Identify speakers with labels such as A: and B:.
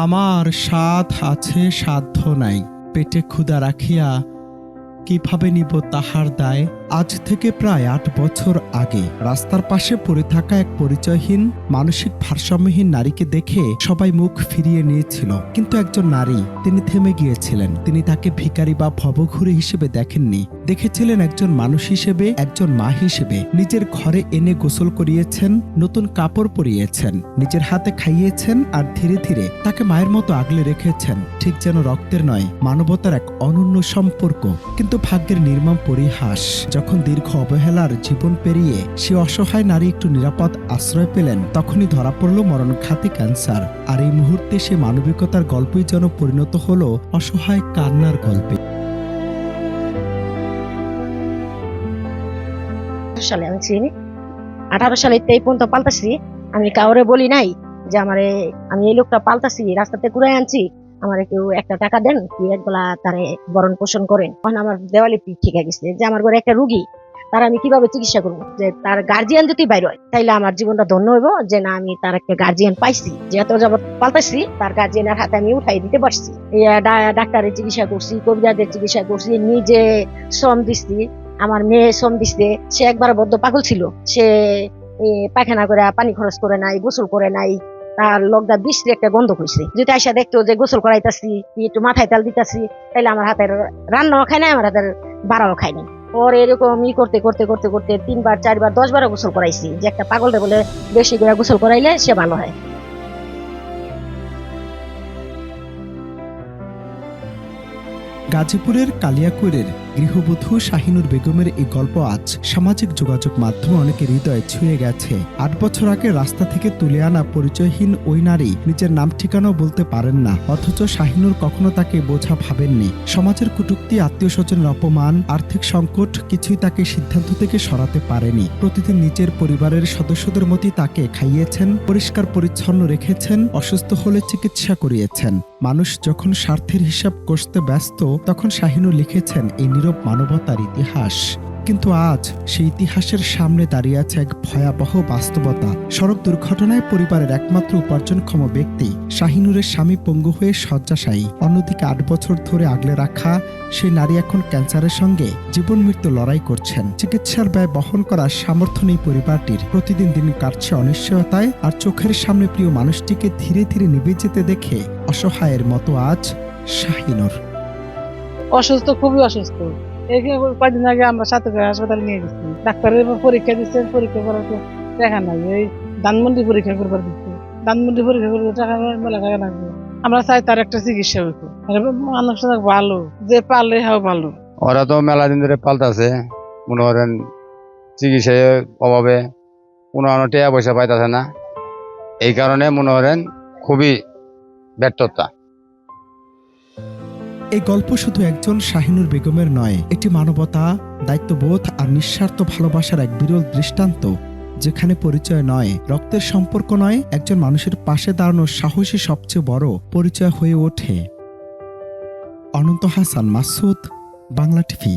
A: আমার সাধ আছে সাধ্য নাই, পেটে ক্ষুধা রাখিয়া কিভাবে নিব তাহার দায়। আজ থেকে প্রায় ৮ বছর আগে রাস্তার পাশে পড়ে থাকা এক পরিচয়হীন মানসিক ভারসাম্যহীন নারীকে দেখে সবাই মুখ ফিরিয়ে নিয়েছিল, কিন্তু একজন নারী, তিনি থেমে গিয়েছিলেন। তিনি তাকে ভিখারি বা ভবঘুরে হিসেবে দেখেননি, দেখেছিলেন একজন মানুষ হিসেবে, একজন মা হিসেবে। নিজের ঘরে এনে গোসল করিয়েছেন, নতুন কাপড় পরিয়েছেন, নিজের হাতে খাইয়েছেন, আর ধীরে ধীরে তাকে মায়ের মতো আগলে রেখেছেন, ঠিক যেন রক্তের নয়, মানবতার এক অনন্য সম্পর্ক। কিন্তু ভাগ্যের নির্মম পরিহাস, যখন দীর্ঘ অবহেলার জীবন পেরিয়ে সে অসহায় নারী একটু নিরাপদ আশ্রয় পেলেন, তখনই ধরা পড়ল মরণঘাতী ক্যান্সার। আর এই মুহূর্তে সে মানবিকতার গল্পই যেন পরিণত হলো অসহায় কান্নার গল্পে।
B: সালে আমি চিনি 18 সালে এই পর্যন্ত পাল্টাছি। আমি কাউরে বলি নাই যে আমি এই লোকটা পাল্টাছি, রাস্তাতে ঘুরাই আনছি, আমার কেউ একটা টাকা দেন, কি একবেলা তারে বরণ পোষণ করেন। তখন আমার দেওয়ালি ঠিক হয়ে গেছে যে আমার ঘরে একটা রুগী, তার আমি কিভাবে চিকিৎসা করবো। যে তার গার্জিয়ান যদি বাইরে হয় তাইলে আমার জীবনটা ধন্য হইব, যে না আমি তার একটা গার্জিয়ান পাইছি, যে এত যাবত পাল্টাছি তার গার্জিয়ানের হাতে আমি উঠাই দিতে পারছি। ডাক্তারের চিকিৎসা করছি, কবিরাজের চিকিৎসা করছি, নিজে শ্রম দিচ্ছি, আমার মেয়ে শ্রম দিচ্ছে। সে একবার বদ্ধ পাগল ছিল, সে পায়খানা করে পানি খরচ করে নাই, গোসল করে নাই, তার লগদা বিশ্রী একটা গন্ধ হয়েছে। যদি আইসা দেখতো যে গোসল করাইতাছি, একটু মাথায় তেল দিতাছি, তাইলে আমার হাতের রান্নাও খাই নাই, আমার হাতের বাড়াও খাইনি। ওর এরকম করতে করতে করতে করতে 3 বার 4 বার 10 বারও গোসল করাইছি, যে একটা পাগলটা বলে বেশি করে গোসল করাইলে সে ভালো হয়।
A: গাজীপুরের কালিয়াকৈরের গৃহবধূ শাহিনুর বেগমের এই গল্প আজ সামাজিক যোগাযোগ মাধ্যমে অনেকের হৃদয়ে ছুঁয়ে গেছে। 8 বছর আগে রাস্তা থেকে তুলে আনা পরিচয়হীন ওই নারী নিজের নাম ঠিকানাও বলতে পারেন না, অথচ শাহিনুর কখনো তাকে বোঝা ভাবেননি। সমাজের কটূক্তি, আত্মীয় স্বজনের অপমান, আর্থিক সংকট কিছুই তাকে সিদ্ধান্ত থেকে সরাতে পারেনি। প্রতিদিন নিজের পরিবারের সদস্যদের মতোই তাকে খাইয়েছেন, পরিষ্কার পরিচ্ছন্ন রেখেছেন, অসুস্থ হলে চিকিৎসা করিয়েছেন। মানুষ যখন স্বার্থের হিসাব কষতে ব্যস্ত, তখন শাহিনুর লিখেছেন এই নীরব মানবতার ইতিহাস। কিন্তু আজ সেই ইতিহাসের সামনে দাঁড়িয়ে আছে এক ভয়াবহ বাস্তবতা। সড়ক দুর্ঘটনায় পরিবারের একমাত্র উপার্জনক্ষম ব্যক্তি শাহিনুরের স্বামী পঙ্গু হয়ে শয্যাশায়ী। অন্যদিকে 8 বছর ধরে আগলে রাখা সেই নারী এখন ক্যান্সারের সঙ্গে জীবন মৃত্যু লড়াই করছেন। চিকিৎসার ব্যয় বহন করার সামর্থ্য নেই পরিবারটির। প্রতিদিন দিন কাটছে অনিশ্চয়তায়, আর চোখের সামনে প্রিয় মানুষটিকে ধীরে ধীরে নিভে যেতে দেখে অসহায়ের মতো আজ শাহিনুর।
C: অসুস্থ, খুবই অসুস্থ। কয়েকদিন আগে আমরা সাতক্ষীরা হাসপাতালে নিয়ে গেছি, ডাক্তারের পরীক্ষা দিচ্ছে, পরীক্ষা করার তো টাকা নাই। এই ধানমন্ডি পরীক্ষা করবার দিচ্ছে, ধানমন্ডি পরীক্ষা করতে টাকা মেলা টাকা লাগবে। আমরা চাই তার একটা চিকিৎসা হইতো, মানুষ ভালো, যে পারলে হাও ভালো।
D: ওরা তো মেলা দিন ধরে পাল্টাছে, মনে করেন চিকিৎসার অভাবে কোনো টাকা পয়সা পাইতেছে না, এই কারণে মনে করেন খুবই ব্যর্থতা।
A: এই গল্প শুধু একজন শাহিনুর বেগমের নয়, এটি মানবতা, দায়িত্ববোধ আর নিঃস্বার্থ ভালোবাসার এক বিরল দৃষ্টান্ত, যেখানে পরিচয় নয়, রক্তের সম্পর্ক নয়, একজন মানুষের পাশে দাঁড়ানোর সাহসী সবচেয়ে বড় পরিচয় হয়ে ওঠে। অনন্ত হাসান মাসুদ, বাংলা টিভি।